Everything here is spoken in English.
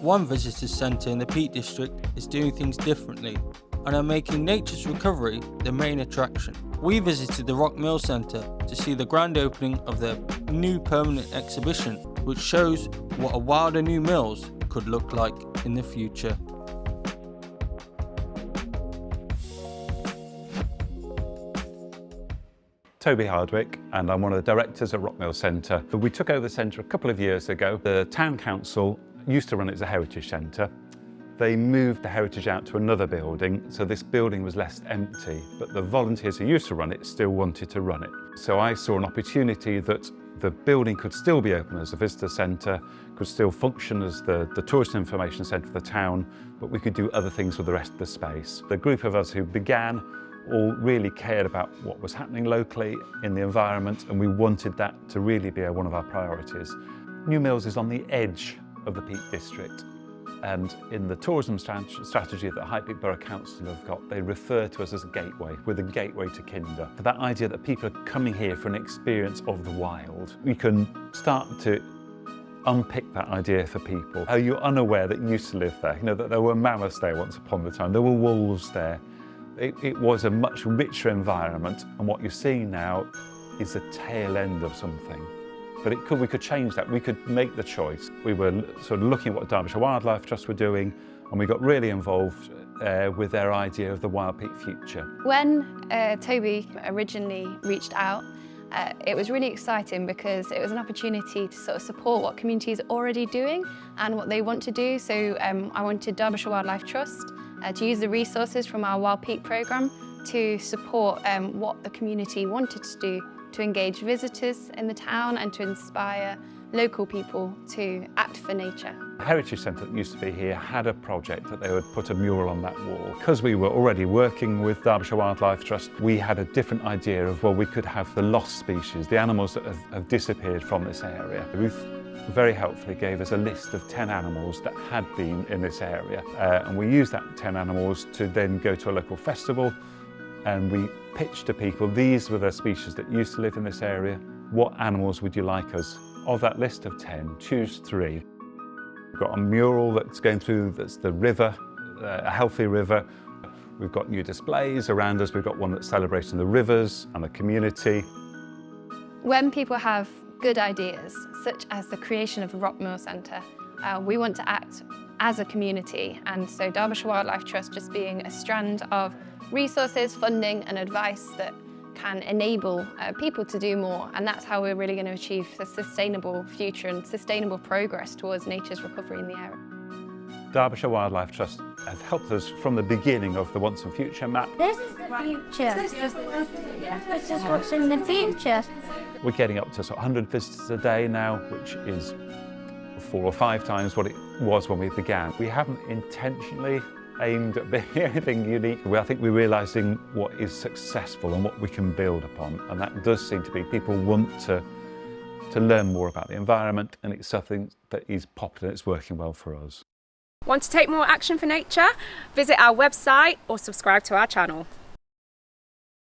One visitor centre in the Peak District is doing things differently and are making nature's recovery the main attraction. We visited the Rock Mill Centre to see the grand opening of their new permanent exhibition, which shows what a wilder new mills could look like in the future. Toby Hardwick, and I'm one of the directors at Rock Mill Centre. We took over the centre a couple of years ago. The town council used to run it as a heritage centre. They moved the heritage out to another building, so this building was left empty, but the volunteers who used to run it still wanted to run it. So I saw an opportunity that the building could still be open as a visitor centre, could still function as the tourist information centre for the town, but we could do other things with the rest of the space. The group of us who began all really cared about what was happening locally in the environment, and we wanted that to really be one of our priorities. New Mills is on the edge of the Peak District, and in the tourism strategy that the High Peak Borough Council have got, they refer to us as a gateway. We're the gateway to Kinder. For that idea that people are coming here for an experience of the wild, we can start to unpick that idea for people. Are you unaware that you used to live there? You know, that there were mammoths there once upon a time, there were wolves there. It was a much richer environment, and what you're seeing now is the tail end of something. But we could change that. We could make the choice. We were sort of looking at what Derbyshire Wildlife Trust were doing, and we got really involved with their idea of the Wild Peak future. When Toby originally reached out, it was really exciting because it was an opportunity to sort of support what community is already doing and what they want to do. So I wanted Derbyshire Wildlife Trust to use the resources from our Wild Peak programme to support what the community wanted to do to engage visitors in the town and to inspire local people to act for nature. The Heritage Centre that used to be here had a project that they would put a mural on that wall. Because we were already working with Derbyshire Wildlife Trust, we had a different idea of, well, we could have the lost species, the animals that have disappeared from this area. Ruth very helpfully gave us a list of 10 animals that had been in this area, and we used that 10 animals to then go to a local festival, and we pitched to people, these were the species that used to live in this area. What animals would you like us? Of that list of 10, choose 3. We've got a mural that's going through, that's the river, a healthy river. We've got new displays around us. We've got one that's celebrating the rivers and the community. When people have good ideas, such as the creation of the Rock Mill Centre, we want to act as a community, and so Derbyshire Wildlife Trust just being a strand of resources, funding and advice that can enable people to do more, and that's how we're really going to achieve a sustainable future and sustainable progress towards nature's recovery in the area. Derbyshire Wildlife Trust have helped us from the beginning of the Once and Future map. This is the future. This is what's in the future. We're getting up to sort of 100 visitors a day now, which is 4 or 5 times what it was when we began. We haven't intentionally aimed at being anything unique. I think we're realising what is successful and what we can build upon, and that does seem to be people want to learn more about the environment, and it's something that is popular, it's working well for us. Want to take more action for nature? Visit our website or subscribe to our channel.